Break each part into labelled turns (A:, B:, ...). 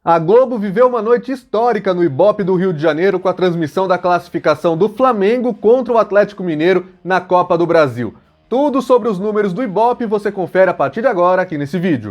A: A Globo viveu uma noite histórica no Ibope do Rio de Janeiro com a transmissão da classificação do Flamengo contra o Atlético Mineiro na Copa do Brasil. Tudo sobre os números do Ibope você confere a partir de agora aqui nesse vídeo.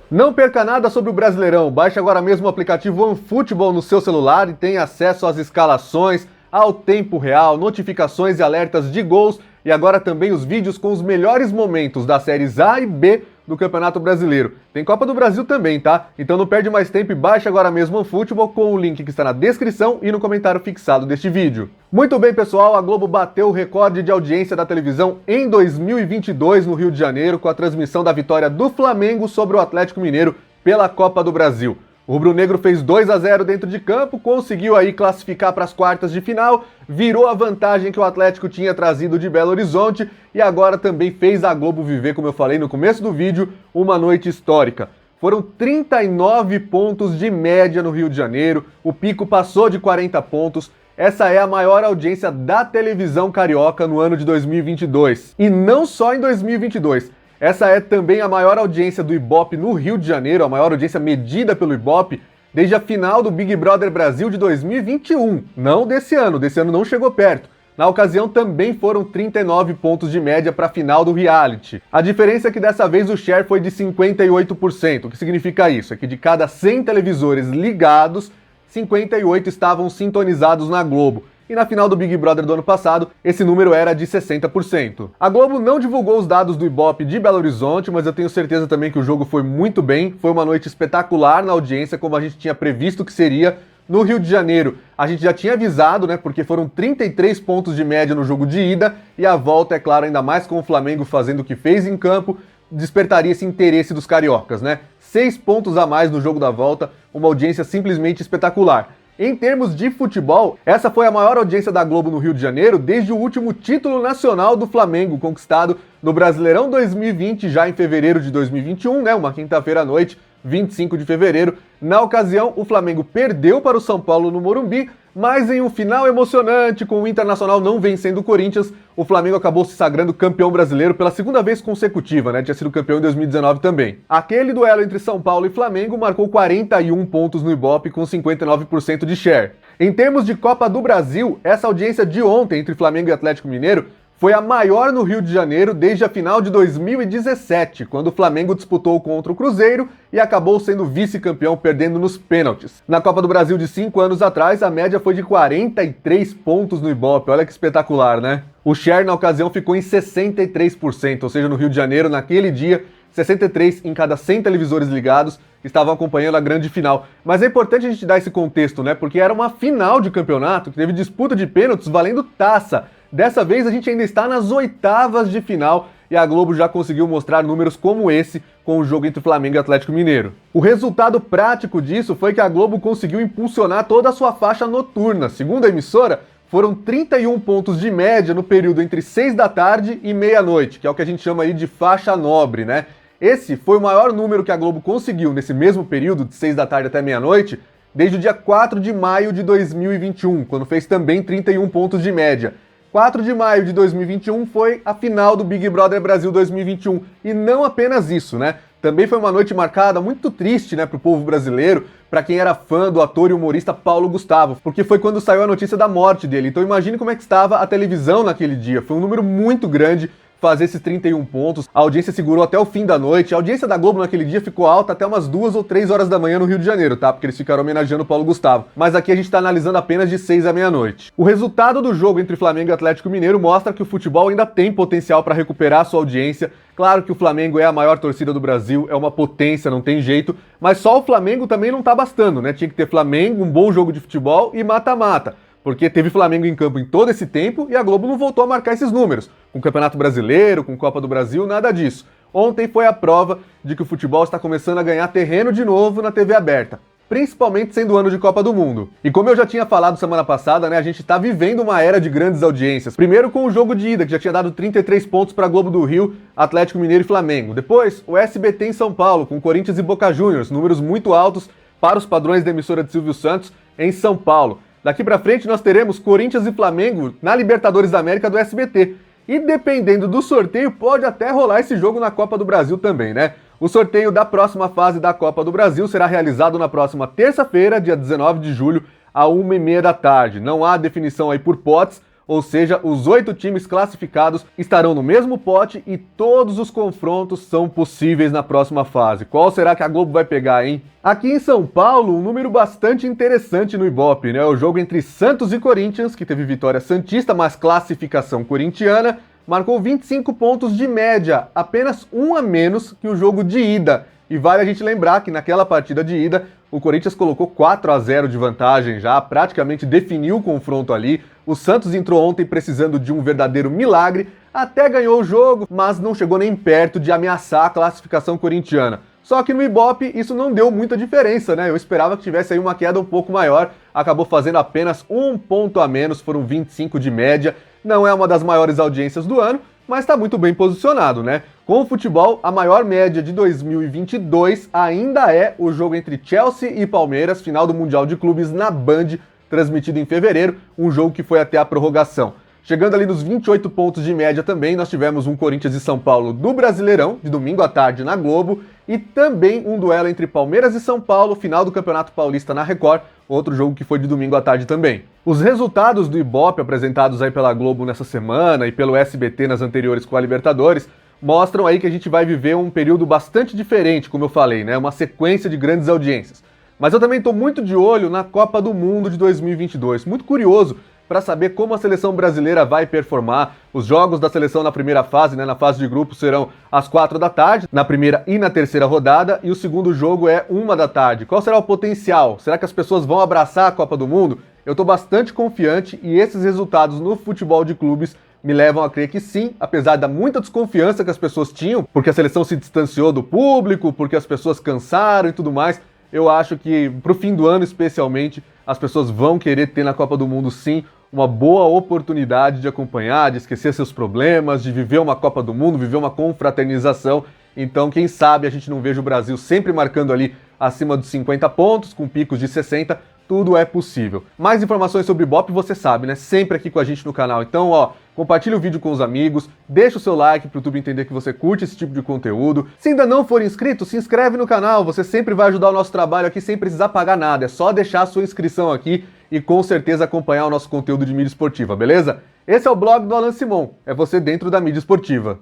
A: Não perca nada sobre o Brasileirão. Baixe agora mesmo o aplicativo OneFootball no seu celular e tenha acesso às escalações, ao tempo real, notificações e alertas de gols e agora também os vídeos com os melhores momentos das séries A e B do Campeonato Brasileiro. Tem Copa do Brasil também, tá? Então não perde mais tempo e baixe agora mesmo o OneFootball com o link que está na descrição e no comentário fixado deste vídeo. Muito bem, pessoal, a Globo bateu o recorde de audiência da televisão em 2022 no Rio de Janeiro com a transmissão da vitória do Flamengo sobre o Atlético Mineiro pela Copa do Brasil. O rubro-negro fez 2-0 dentro de campo, conseguiu aí classificar para as quartas de final, virou a vantagem que o Atlético tinha trazido de Belo Horizonte e agora também fez a Globo viver, como eu falei no começo do vídeo, uma noite histórica. Foram 39 pontos de média no Rio de Janeiro, o pico passou de 40 pontos, essa é a maior audiência da televisão carioca no ano de 2022. E não só em 2022. Essa é também a maior audiência do Ibope no Rio de Janeiro, a maior audiência medida pelo Ibope desde a final do Big Brother Brasil de 2021, não desse ano não chegou perto. Na ocasião também foram 39 pontos de média para a final do reality. A diferença é que dessa vez o share foi de 58%. O que significa isso? É que de cada 100 televisores ligados, 58 estavam sintonizados na Globo. E na final do Big Brother do ano passado, esse número era de 60%. A Globo não divulgou os dados do Ibope de Belo Horizonte, mas eu tenho certeza também que o jogo foi muito bem, foi uma noite espetacular na audiência, como a gente tinha previsto que seria. No Rio de Janeiro, a gente já tinha avisado, né, porque foram 33 pontos de média no jogo de ida, e a volta, é claro, ainda mais com o Flamengo fazendo o que fez em campo, despertaria esse interesse dos cariocas, né? 6 pontos a mais no jogo da volta, uma audiência simplesmente espetacular. Em termos de futebol, essa foi a maior audiência da Globo no Rio de Janeiro desde o último título nacional do Flamengo, conquistado no Brasileirão 2020, já em fevereiro de 2021, né, uma quinta-feira à noite, 25 de fevereiro. Na ocasião, o Flamengo perdeu para o São Paulo no Morumbi, mas em um final emocionante, com o Internacional não vencendo o Corinthians, o Flamengo acabou se sagrando campeão brasileiro pela segunda vez consecutiva, né? Tinha sido campeão em 2019 também. Aquele duelo entre São Paulo e Flamengo marcou 41 pontos no Ibope com 59% de share. Em termos de Copa do Brasil, essa audiência de ontem entre Flamengo e Atlético Mineiro foi a maior no Rio de Janeiro desde a final de 2017, quando o Flamengo disputou contra o Cruzeiro e acabou sendo vice-campeão perdendo nos pênaltis. Na Copa do Brasil de 5 anos atrás, a média foi de 43 pontos no Ibope, olha que espetacular, né? O share na ocasião ficou em 63%, ou seja, no Rio de Janeiro, naquele dia, 63 em cada 100 televisores ligados estavam acompanhando a grande final. Mas é importante a gente dar esse contexto, né? Porque era uma final de campeonato que teve disputa de pênaltis valendo taça. Dessa vez a gente ainda está nas oitavas de final e a Globo já conseguiu mostrar números como esse com o jogo entre Flamengo e Atlético Mineiro. O resultado prático disso foi que a Globo conseguiu impulsionar toda a sua faixa noturna. Segundo a emissora, foram 31 pontos de média no período entre 6 da tarde e meia-noite, que é o que a gente chama aí de faixa nobre, né? Esse foi o maior número que a Globo conseguiu nesse mesmo período, de 6 da tarde até meia-noite, desde o dia 4 de maio de 2021, quando fez também 31 pontos de média. 4 de maio de 2021 foi a final do Big Brother Brasil 2021. E não apenas isso, né? Também foi uma noite marcada, muito triste, né, pro povo brasileiro, para quem era fã do ator e humorista Paulo Gustavo, porque foi quando saiu a notícia da morte dele. Então imagine como é que estava a televisão naquele dia. Foi um número muito grande fazer esses 31 pontos. A audiência segurou até o fim da noite. A audiência da Globo naquele dia ficou alta até umas 2 ou 3 horas da manhã no Rio de Janeiro, tá? Porque eles ficaram homenageando o Paulo Gustavo. Mas aqui a gente tá analisando apenas de 6 à meia-noite. O resultado do jogo entre Flamengo e Atlético Mineiro mostra que o futebol ainda tem potencial para recuperar sua audiência. Claro que o Flamengo é a maior torcida do Brasil, é uma potência, não tem jeito, mas só o Flamengo também não tá bastando, né? Tinha que ter Flamengo, um bom jogo de futebol e mata-mata. Porque teve Flamengo em campo em todo esse tempo e a Globo não voltou a marcar esses números. Com o Campeonato Brasileiro, com Copa do Brasil, nada disso. Ontem foi a prova de que o futebol está começando a ganhar terreno de novo na TV aberta, principalmente sendo o ano de Copa do Mundo. E como eu já tinha falado semana passada, né, a gente está vivendo uma era de grandes audiências. Primeiro com o jogo de ida, que já tinha dado 33 pontos para a Globo do Rio, Atlético Mineiro e Flamengo. Depois, o SBT em São Paulo, com Corinthians e Boca Juniors, números muito altos para os padrões da emissora de Silvio Santos em São Paulo. Daqui pra frente nós teremos Corinthians e Flamengo na Libertadores da América do SBT. E dependendo do sorteio, pode até rolar esse jogo na Copa do Brasil também, né? O sorteio da próxima fase da Copa do Brasil será realizado na próxima terça-feira, dia 19 de julho, à 1h30 da tarde. Não há definição aí por potes, ou seja, os 8 times classificados estarão no mesmo pote e todos os confrontos são possíveis na próxima fase. Qual será que a Globo vai pegar, hein? Aqui em São Paulo, um número bastante interessante no Ibope, né? O jogo entre Santos e Corinthians, que teve vitória santista, mas classificação corintiana, marcou 25 pontos de média, apenas um a menos que o jogo de ida. E vale a gente lembrar que naquela partida de ida, o Corinthians colocou 4-0 de vantagem já, praticamente definiu o confronto ali. O Santos entrou ontem precisando de um verdadeiro milagre, até ganhou o jogo, mas não chegou nem perto de ameaçar a classificação corintiana. Só que no Ibope isso não deu muita diferença, né? Eu esperava que tivesse aí uma queda um pouco maior, acabou fazendo apenas um ponto a menos, foram 25 de média. Não é uma das maiores audiências do ano, mas está muito bem posicionado, né? Com o futebol, a maior média de 2022 ainda é o jogo entre Chelsea e Palmeiras, final do Mundial de Clubes na Band, transmitido em fevereiro, um jogo que foi até a prorrogação. Chegando ali nos 28 pontos de média também, nós tivemos um Corinthians e São Paulo do Brasileirão, de domingo à tarde na Globo, e também um duelo entre Palmeiras e São Paulo, final do Campeonato Paulista na Record, outro jogo que foi de domingo à tarde também. Os resultados do Ibope apresentados aí pela Globo nessa semana e pelo SBT nas anteriores com a Libertadores mostram aí que a gente vai viver um período bastante diferente, como eu falei, né? Uma sequência de grandes audiências. Mas eu também estou muito de olho na Copa do Mundo de 2022, muito curioso para saber como a seleção brasileira vai performar. Os jogos da seleção na primeira fase, né, na fase de grupo, serão às 4 da tarde, na primeira e na terceira rodada, e o segundo jogo é 1 da tarde. Qual será o potencial? Será que as pessoas vão abraçar a Copa do Mundo? Eu estou bastante confiante e esses resultados no futebol de clubes me levam a crer que sim, apesar da muita desconfiança que as pessoas tinham, porque a seleção se distanciou do público, porque as pessoas cansaram e tudo mais. Eu acho que pro fim do ano especialmente, as pessoas vão querer ter na Copa do Mundo sim uma boa oportunidade de acompanhar, de esquecer seus problemas, de viver uma Copa do Mundo, viver uma confraternização. Então, quem sabe a gente não veja o Brasil sempre marcando ali acima dos 50 pontos, com picos de 60, tudo é possível. Mais informações sobre Ibope você sabe, né? Sempre aqui com a gente no canal. Então, ó, compartilha o vídeo com os amigos, deixa o seu like para o YouTube entender que você curte esse tipo de conteúdo. Se ainda não for inscrito, se inscreve no canal, você sempre vai ajudar o nosso trabalho aqui sem precisar pagar nada. É só deixar a sua inscrição aqui e com certeza acompanhar o nosso conteúdo de mídia esportiva, beleza? Esse é o blog do Alan Simon, é você dentro da mídia esportiva.